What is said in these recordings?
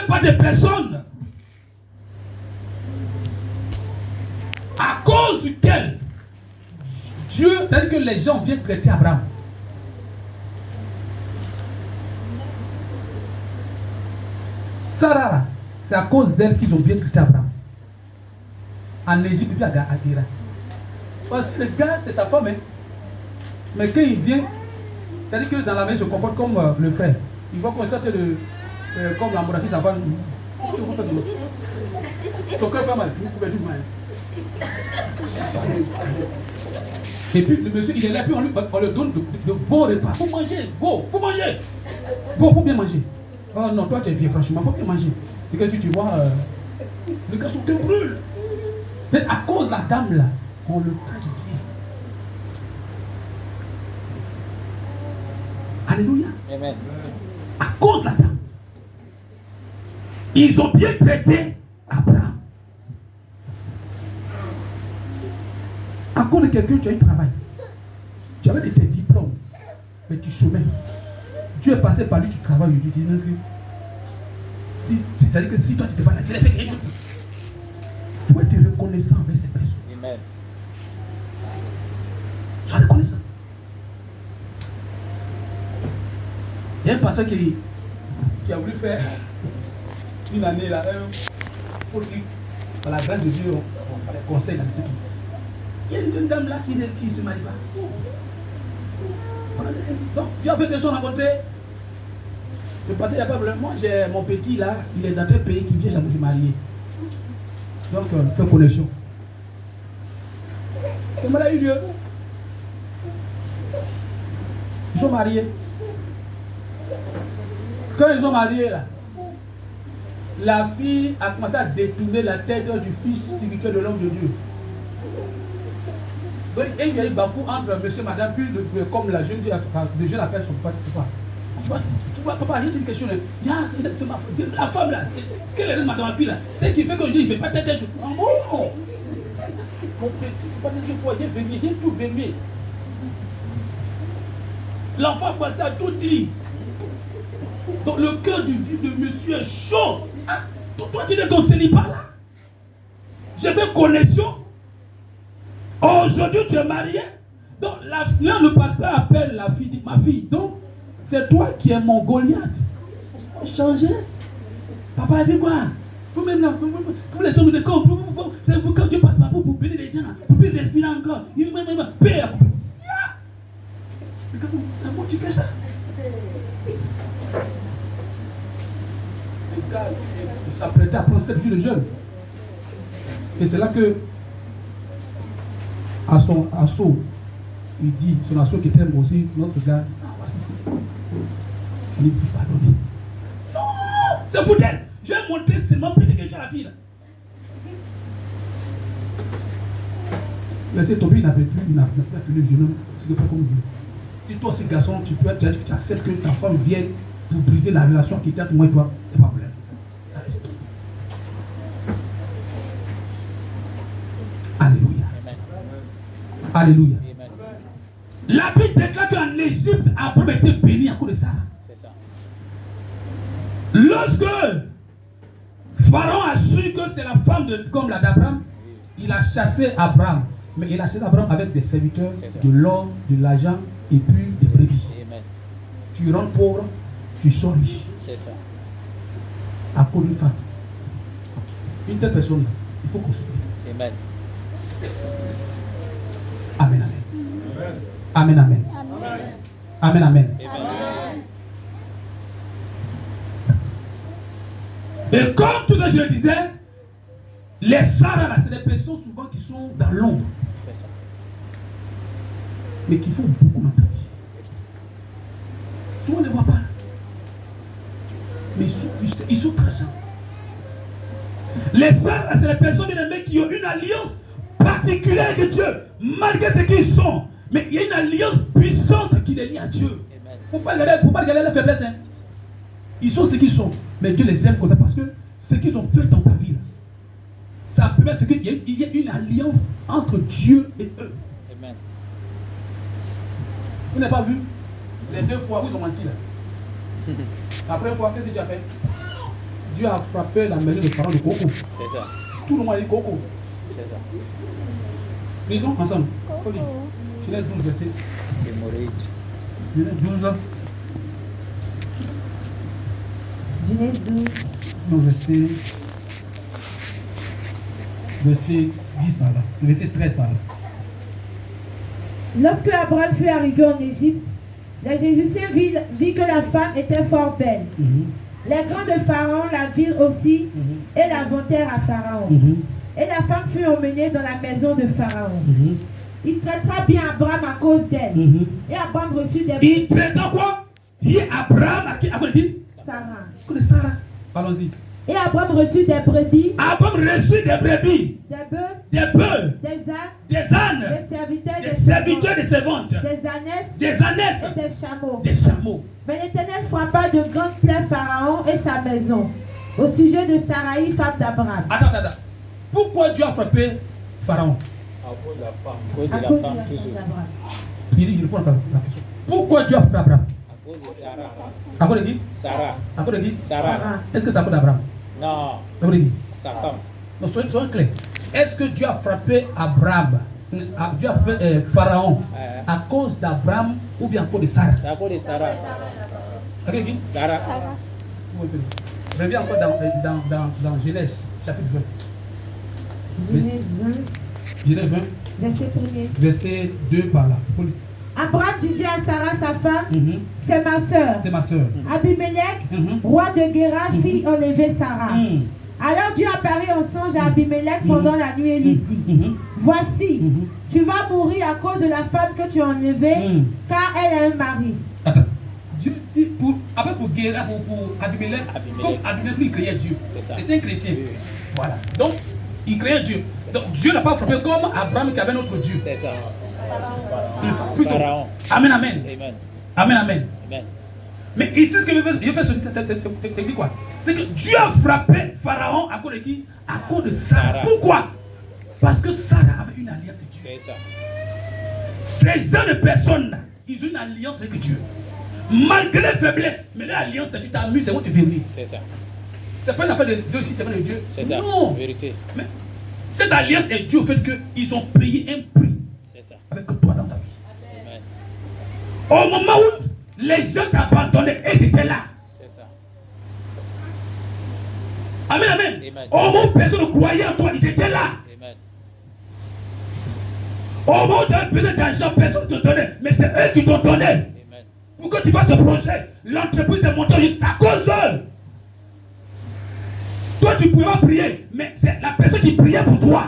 même pas de personnes à cause duquel Dieu, c'est-à-dire que les gens ont bien traité Abraham. Sarah, c'est à cause d'elle qu'ils ont bien traité Abraham. En Égypte, puis à Guéra. Parce que le gars, c'est sa femme. Hein. Mais quand il vient, c'est-à-dire que dans la maison, il se comporte comme le frère. Il va constater comme la monarchie, sa femme. Son cœur fait mal, vous pouvez dire mal. Et puis le monsieur, il est là, puis on lui donne de beaux repas. Faut manger, beau, faut manger. Bon, faut bien manger. Oh non, toi tu es bien, franchement, faut bien manger. C'est que si tu vois, le gars son cœur brûle. C'est à cause de la dame là, on le traite bien. Alléluia. Amen. À cause de la dame. Ils ont bien traité Abraham. À cause de quelqu'un, tu as eu travail. Tu avais tes diplômes, mais tu chômais. Dieu est passé par lui, tu travailles aujourd'hui. Tu dis que c'est-à-dire que si toi tu te bats là, tu l'as fait quelque chose. Il faut être reconnaissant avec ces personnes. Amen. Sois reconnaissant. Il y a un pasteur qui a voulu faire une année là, pour lui, par la grâce de Dieu, par les conseils dans le secret. Il y a une dame là qui ne se marie pas. Donc, Dieu a fait que son rencontré. Le pasteur, il n'y a pas de problème. Moi, j'ai mon petit là, il est dans tel pays qui vient jamais se marier. Donc, fait connexion. Comment a eu lieu? Ils sont mariés. Quand ils sont mariés là, la fille a commencé à détourner la tête du fils spirituel de l'homme de Dieu. Donc, il y a eu bafou entre monsieur et madame, puis comme la jeune fille, le jeune appelle son papa. Tu vois, papa, j'ai dit quelque chose. La femme là, c'est quelle est ma fille là? C'est qui fait que il ne fait pas tête. Oh, mon petit, tu ne peux pas dire qu'il faut venir, il y a tout venir. L'enfant a passé à tout dire. Donc le cœur du de monsieur est chaud. Ah, toi, tu es ton célibat là. J'ai fait connexion. Aujourd'hui, tu es marié. Donc, le pasteur appelle la fille, dit, ma fille, donc, c'est toi qui es mon Goliath. Il faut changer. Papa, et puis quoi? Vous-même là, vous les hommes de corps, vous, quand Dieu passe par vous, pour bénir les gens, pour bien respirer encore. Père. Comment tu fais ça? Le gars, il s'apprêtait à prendre 7 jours de jeûne. Et c'est là que, à son assaut, il dit, son assaut qui était aussi, notre gars, voici ce que c'est. Je ne vous pardonner. Non, c'est fou d'elle. Je vais montrer seulement plus de quelque chose à la fille. Laissez tomber, il n'avait plus, le jeune homme, c'est de faire comme Dieu. Si toi, ce garçon, tu acceptes que ta femme vienne pour briser la relation qui était entre moi et toi, il n'y a pas de problème. Alléluia. Amen. Alléluia. Amen. La Bible déclare qu'en Égypte, Abraham était béni à cause de ça. C'est ça. Lorsque Pharaon a su que c'est la femme comme la d'Abraham, il a chassé Abraham. Mais il a chassé Abraham avec des serviteurs, de l'or, de l'argent et puis des brebis. Amen. Tu rentres pauvre, tu sors riche. C'est ça. À cause d'une femme. Une telle personne, il faut qu'on s'oublie. Amen. Amen, amen. Amen, amen. Amen, amen. Et comme tout à l'heure je le disais, les Sarah là, c'est des personnes souvent qui sont dans l'ombre. C'est ça. Mais qui font beaucoup dans ta vie. Souvent on ne les voit pas. Mais ils sont trachants. Les Sarah, c'est les personnes bien-aimées qui ont une alliance particulière avec Dieu, malgré ce qu'ils sont. Mais il y a une alliance puissante qui les lie à Dieu. Il ne faut pas regarder la faiblesse. Hein. Ils sont ce qu'ils sont. Mais Dieu les aime comme ça parce que ce qu'ils ont fait dans ta vie, là, ça permet qu'il y ait une alliance entre Dieu et eux. Amen. Vous n'avez pas vu les 2 fois où ils ont menti là? La première fois, qu'est-ce que tu as fait? Dieu a frappé la maison des parents de Coco. C'est ça. Tout le monde a dit Coco. C'est ça. Lisons ensemble. Genèse 12, verset. Hémorroïde. Genèse 12. Genèse 12. Non, verset 10 par là. Verset 13 par là. Lorsque Abraham fut arrivé en Égypte, les Égyptiens virent que la femme était fort belle. Les grands de Pharaon la virent aussi et la vantèrent à Pharaon. Et la femme fut emmenée dans la maison de Pharaon. Il traita bien Abraham à cause d'elle. Et Abraham reçut des... Il traita quoi? Bien Abraham à qui? À quoi dit? Sarah. Sarah. Allons-y. Et Abraham reçut des brebis. Abraham reçut des brebis. Des bœufs. Des bœufs. Des ânes. Des ânes. Des serviteurs. Des servantes. Des ânesses. Des ânesses. Et des chameaux. Des chameaux. Mais l'Éternel frappa de grandes plaies Pharaon et sa maison, au sujet de Sarai, femme d'Abraham. Attends. Pourquoi Dieu a frappé Pharaon? À cause de la femme. À cause de À la cause de femme, la toujours. femme d'Abraham. Il répond à la question. Pourquoi Dieu a frappé Abraham? À cause de Sarah. À cause de qui? Sarah. À cause de qui? Sarah. Est-ce que c'est à cause d'Abraham? Non. À cause de qui? Sa femme. Non, soyons clairs. Est-ce que Dieu a frappé Abraham? Dieu a frappé Pharaon à cause d'Abraham ou bien à cause de Sarah? C'est à cause de Sarah. À cause de qui? Sarah. Reviens encore dans Genèse, chapitre 20. Genèse 20, Genèse 20, verset 1er. verset 2 par là. Abraham disait à Sarah, sa femme, c'est ma soeur. C'est ma soeur. Abimelech, roi de Guéra, fit enlever Sarah. Alors Dieu apparut en songe à Abimelech pendant la nuit et lui dit, voici, tu vas mourir à cause de la femme que tu as enlevée, car elle a un mari. Attends. Dieu dit pour Guéra, pour Abimelech, comme Abimelech lui créait Dieu. C'était un chrétien. Oui. Voilà. Donc, il créait Dieu. Donc, Dieu n'a pas frappé comme Abraham qui avait notre Dieu. C'est ça. Pharaon. Amen, amen. Amen. Amen, amen. Amen. Mais ici, ce que je veux faire, c'est dit quoi? C'est que Dieu a frappé Pharaon à cause de qui? À cause de Sarah. Pourquoi? Parce que Sarah avait une alliance avec Dieu. C'est ça. Ces gens de personnes, ils ont une alliance avec Dieu. Malgré les faiblesses, mais l'alliance, c'est que tu t'amuses, c'est où tu vérité. C'est ça. C'est pas une affaire de Dieu ici, c'est pas de Dieu. C'est ça. Non. Vérité. Mais cette alliance est due au fait qu'ils ont payé un prix C'est ça. avec toi dans ta vie. Amen. Au moment où les gens t'abandonnaient, ils étaient là. C'est ça. Amen, amen. Amen. Au moment où personne ne croyait en toi, ils étaient là. Amen. Au moment où tu avais besoin d'argent, personne ne te donnait. Mais c'est eux qui t'ont donné. Amen. Pour que tu fasses ce projet, l'entreprise est montée, c'est à cause d'eux. Toi, tu ne pouvais pas prier, mais c'est la personne qui priait pour toi.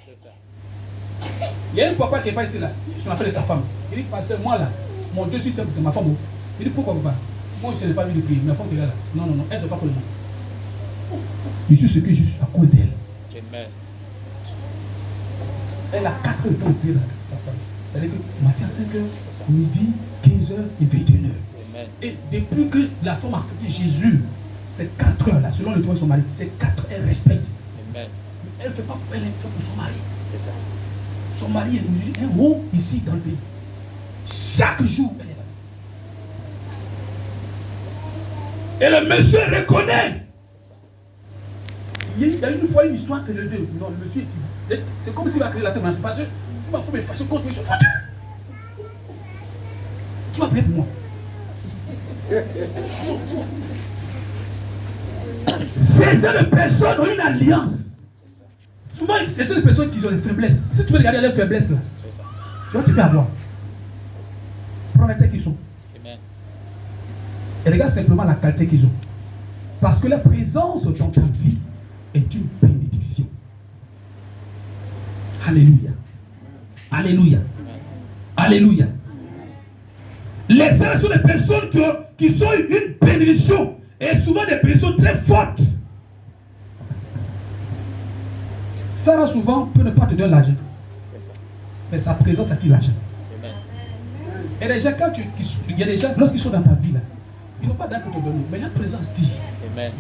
C'est ça. Il y a un papa qui est pas ici là, je m'appelle sa femme. Il dit, pasteur, moi là, mon Dieu, c'est ma femme. Il dit, pourquoi papa? Moi, je n'ai pas vu de prier, ma femme qui est là. Non, elle ne doit pas connaître. Je suis ce que je suis à cause d'elle. Amen. Elle a 4 heures de temps de prier là. C'est-à-dire que matin 5 heures, C'est ça. midi, 15 heures et 21 heures. Amen. Et depuis que la femme a accepté Jésus, c'est 4 heures là, selon le temps de son mari, c'est 4 heures, elle respecte. Amen. Elle ne fait pas pour elle, elle fait pour son mari. C'est ça. Son mari est un haut ici dans le pays. Chaque jour, elle est là. Et le monsieur reconnaît. C'est ça. Il y a une fois une histoire entre les deux. Non, le monsieur, c'est comme s'il va créer la terre. Parce que si ma femme est fâchée contre lui, je suis fâché. Qui va prier pour moi? Ces gens de personnes ont une alliance. Souvent, c'est ces personnes qui ont des faiblesses. Si tu veux regarder les faiblesses là, C'est ça. tu vas te faire avoir. Prends les têtes qu'ils sont. Amen. Et regarde simplement la qualité qu'ils ont. Parce que la présence dans ta vie est une bénédiction. Alléluia. Alléluia. Alléluia. Les saints sont des personnes qui sont une bénédiction. Et souvent des bénédictions très fortes. Sarah souvent peut ne pas te donner l'argent. C'est ça. Mais sa présence attire l'argent. Amen. Et les gens, il y a des gens, lorsqu'ils sont dans ta vie là, ils n'ont pas d'argent pour te donner. Mais la présence dit. Amen.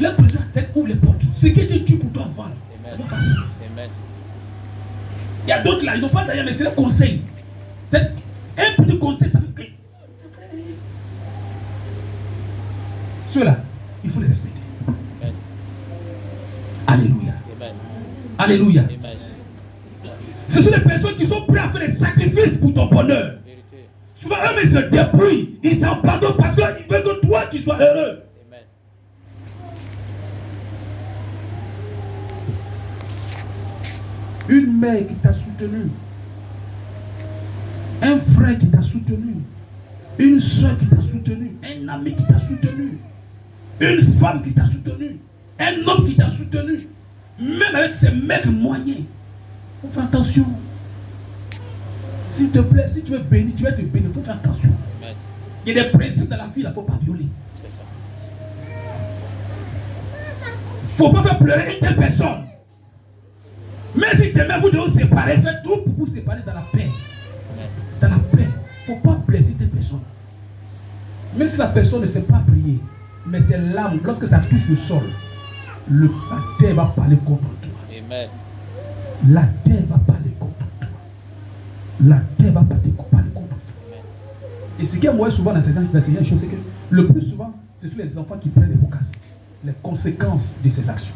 La présence ouvre les portes. Ce qui était Dieu pour toi avant, c'est pas facile. Amen. Il y a d'autres là, ils n'ont pas d'argent, mais c'est le conseil. Un petit conseil, ça fait que. Ceux-là, Alléluia. Amen. Ce sont les personnes qui sont prêtes à faire des sacrifices pour ton bonheur. Vérité. Souvent, eux-mêmes se débrouillent. Ils s'en pardonnent parce qu'ils veulent que toi, tu sois heureux. Amen. Une mère qui t'a soutenu. Un frère qui t'a soutenu. Une soeur qui t'a soutenu. Un ami qui t'a soutenu. Une femme qui t'a soutenu. Un homme qui t'a soutenu. Même avec ces mecs moyens. Il faut faire attention. S'il te plaît, si tu veux bénir, tu vas te bénir. Il faut faire attention. Amen. Il y a des principes dans la vie, il ne faut pas violer. C'est ça. Il ne faut pas faire pleurer une telle personne. Mais si demain vous devez vous séparer, faites tout pour vous séparer dans la paix. Amen. Dans la paix. Il ne faut pas blesser telle personne. Même si la personne ne sait pas prier, mais c'est l'âme, lorsque ça touche le sol, la terre va parler contre toi. Amen. La terre va parler contre toi. La terre va parler contre toi. Et ce qui est moi souvent dans ces choses, c'est que le plus souvent, ce sont les enfants qui prennent les vocations, les conséquences de ces actions.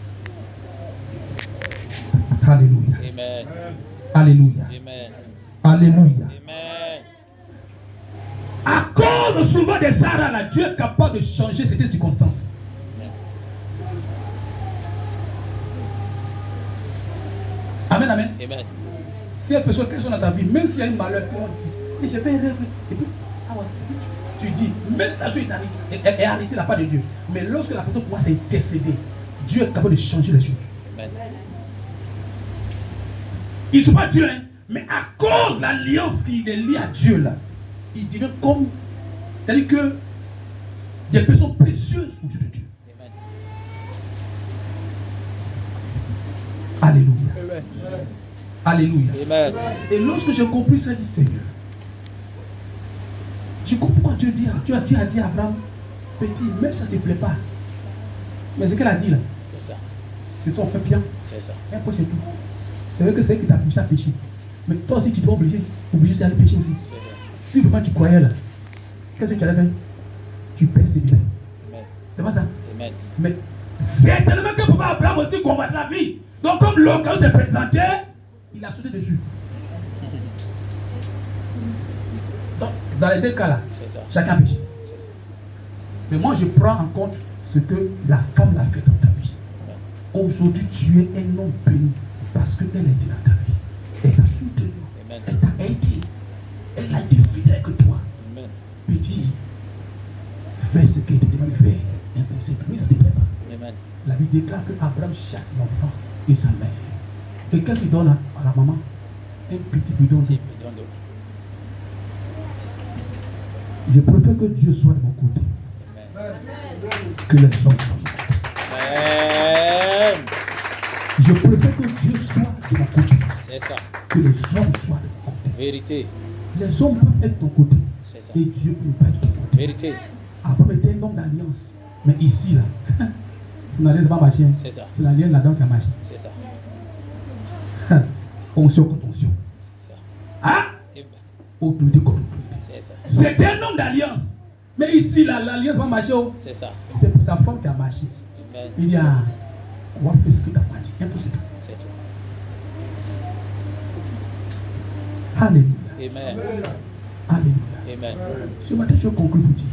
Alléluia. Amen. Alléluia. Amen. Alléluia. Amen. À cause souvent des arts, là, Dieu est capable de changer ces circonstances. Amen, amen. Amen. Si une personne dans ta vie, même s'il y a une malheur, et je vais rêver, et puis, tu dis, même si la chose est arrêtée de la part de Dieu, mais lorsque la personne commence à intercéder, Dieu est capable de changer les choses. Amen. Ils ne sont pas Dieu, hein, mais à cause de l'alliance qui est liée à Dieu, là, il devient comme, c'est-à-dire que des personnes précieuses aux yeux de Dieu. Amen. Alléluia. Amen. Alléluia. Amen. Et lorsque j'ai compris ça, dit Seigneur, je comprends pourquoi Dieu a dit à Abraham, petit, même ça ne te plaît pas. Mais ce qu'elle a dit là, C'est ça. c'est son fait bien. C'est ça. Et après c'est tout. C'est vrai que c'est elle qui t'a poussé à pécher. Mais toi aussi tu dois obliger d'aller pécher aussi. C'est ça. Si vraiment tu croyais là, qu'est-ce que tu allais faire? Tu persévérais. Amen. C'est pas ça? Amen. Mais certainement que papa Abraham aussi combattre la vie. Donc comme l'occasion s'est présentée, il a sauté dessus. Donc dans les deux cas là, C'est ça. chacun péché. C'est ça. Mais moi je prends en compte ce que la femme l'a fait dans ta vie. Amen. Aujourd'hui tu es un homme béni parce qu'elle a été dans ta vie. Elle t'a soutenu. Amen. Elle t'a aidé. Elle a été fidèle avec toi. Amen. Petit, fais ce qu'elle te demande de faire. Impossible. Oui, ça ne te plaît pas. Amen. La Bible déclare que Abraham chasse l'enfant et sa mère. Et qu'est-ce qu'il donne à la maman? Un petit bidon d'eau. Et puis, donne d'autres. Je préfère que Dieu soit de mon côté Amen. que les hommes soient de mon côté. Amen. Je préfère que Dieu soit de mon côté C'est ça. que les hommes soient de mon côté. Vérité. Les hommes peuvent être de ton côté C'est ça. et Dieu ne peut pas être de ton côté. Vérité. Abraham était un homme d'alliance. Mais ici, là, c'est l'alliance pas marché. C'est ça. C'est l'alliance là-dedans qui a marché. C'est ça. Onction contre onction. C'est ça. Hein? Amen. Autorité contre autorité. C'est ça. C'était un homme d'alliance. Mais ici, là, l'alliance va marcher. C'est ça. C'est pour sa femme qui a marché. Amen. Il dit, ah, on va faire ce que tu as pas dit. Un peu, c'est tout. C'est tout. Alléluia. Amen. Alléluia. Amen. Ce matin, je conclue pour dire.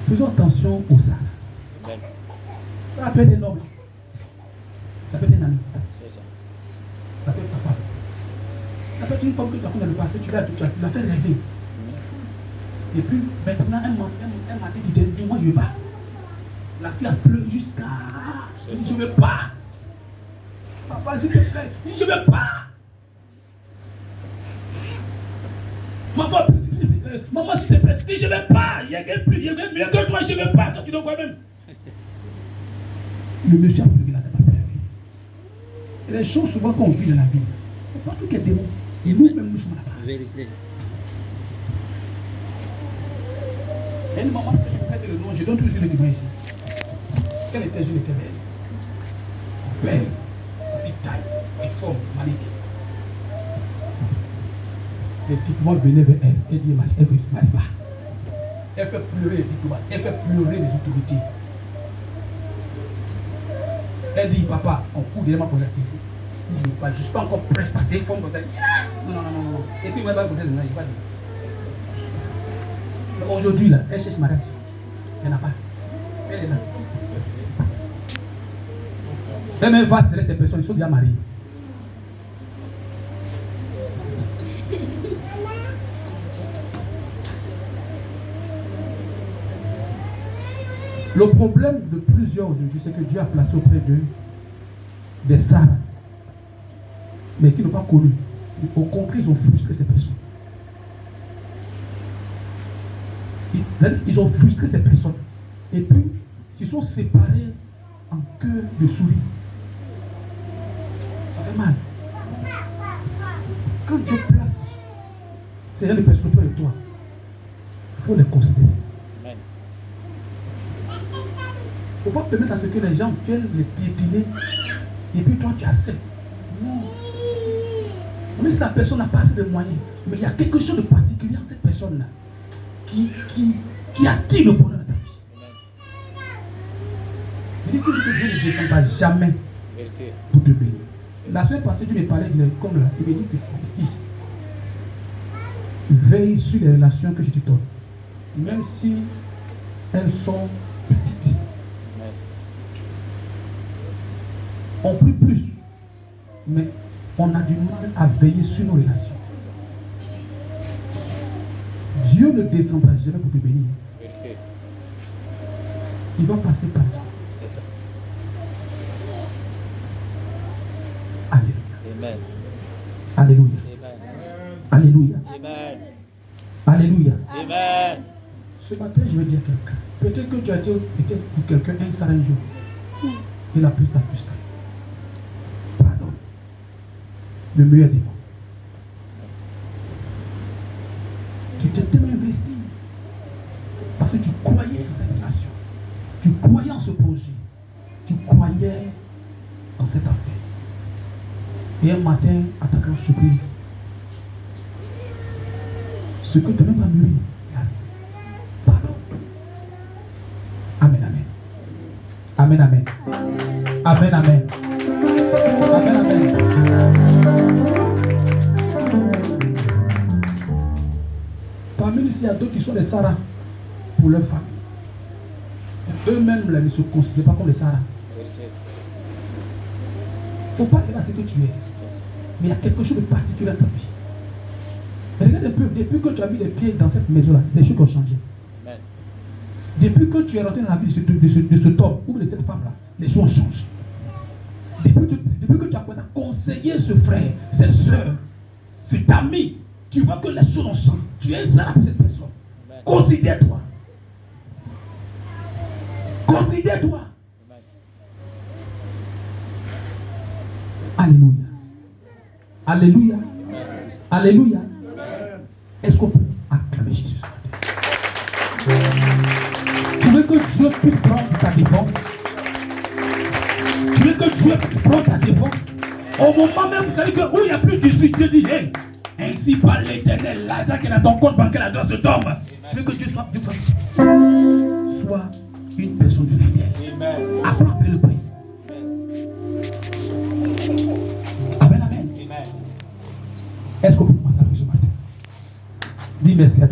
Faisons attention au sang. Amen. Ça peut être un homme. Ça peut être un ami. C'est ça. Ça peut être ta femme. Ça peut être une femme que tu as connue dans le passé, tu l'as fait rêver. Amen. Et puis maintenant, un matin, tu te dis, moi je ne veux pas. La fille a pleuré jusqu'à. Tu dis, je ne veux pas. Papa, s'il te plaît, je ne veux pas. Maman, s'il te plaît, dis, je ne veux pas. Il y a quelqu'un plus, il y a mieux que toi, je ne veux pas. Toi, tu dois quoi même. Le monsieur a pleuré, il n'a pas pleuré. Et les choses souvent qu'on vit dans la vie, ce n'est pas tout qui est démon. Et nous-mêmes, nous sommes là-bas. Vérité. Il y a une maman que je me répète le nom, je donne toujours le témoin ici. Quelle était une était belle. Belle, si taille, et forme, magnifique. Les diplomates venaient vers elle. Elle dit, elle ne se marie pas. Elle fait pleurer les diplomates. Elle fait pleurer les autorités. Elle dit, papa, on court derrière ma posé la question. Je ne suis pas encore prêt parce qu'il faut me dire. Non. Et puis, moi, je vais poser le nom, il va dire. Aujourd'hui, là, elle cherche mariage. Il n'y en a pas. Elle est là. Elle même va tirer ces personnes, ils sont déjà mariés. Le problème de plusieurs aujourd'hui, c'est que Dieu a placé auprès d'eux des Sarah, mais qui n'ont pas connu. Au contraire, ils ont frustré ces personnes. Ils ont frustré ces personnes. Et puis, ils sont séparés en queue de souris. Ça fait mal. Quand Dieu place ces personnes auprès de toi, il faut les considérer. Il ne faut pas permettre à ce que les gens viennent les piétiner et puis toi tu acceptes. Non. Même si la personne n'a pas assez de moyens, mais il y a quelque chose de particulier en cette personne-là qui attire le bonheur de ta vie. Je dis que Dieu ne descendra jamais pour te bénir. La semaine passée, Dieu me parlait comme là. Il me dit que fils, veille sur les relations que je te donne, même si elles sont petites. On prie plus, mais on a du mal à veiller sur nos relations. Dieu ne descendra jamais pour te bénir. Il va passer par toi. C'est ça. Alléluia. Amen. Alléluia. Amen. Alléluia. Amen. Alléluia. Amen. Ce matin, je vais dire à quelqu'un. Peut-être que tu as été pour quelqu'un un certain jour. Il a pris ta frustration. Pardon. Le meilleur des mots. Tu t'es tellement investi. Parce que tu croyais en cette relation. Tu croyais en ce projet. Tu croyais en cette affaire. Et un matin, à ta grande surprise, ce que tu n'as pas mûri, c'est arrivé. Pardon. Amen, amen. Amen, amen. Amen, amen. Amen, amen. Parmi nous, il y a d'autres qui sont des Sarah pour leur famille. Eux-mêmes là, ne se considèrent pas comme des Sarah. Il ne faut pas regarder ce que tu es. Mais il y a quelque chose de particulier dans ta vie. Regarde un peu, depuis que tu as mis les pieds dans cette maison-là, les choses ont changé. Amen. Depuis que tu es rentré dans la vie de cet homme ou de cette femme-là, les choses ont changé. Depuis que tu as conseillé ce frère, cette soeur, cet ami, tu vois que les choses ont changé. Tu es ça pour cette personne. Amen. Considère-toi. Considère-toi. Alléluia. Alléluia. Alléluia. Est-ce qu'on peut acclamer Jésus ce matin? Tu veux que Dieu puisse prendre ta défense? Tu veux que Dieu puisse prendre ta défense? Au moment même, vous savez que où il n'y a plus d'issue, Dieu dit, hey, ainsi parle l'Éternel, l'argent qui est dans ton compte bancaire dans ce tombe. Tu veux que Dieu soit une personne de fidèle. Apprends à payer le prix. Amen, amen. Est-ce qu'on peut commencer à ce matin? Dis merci à Dieu.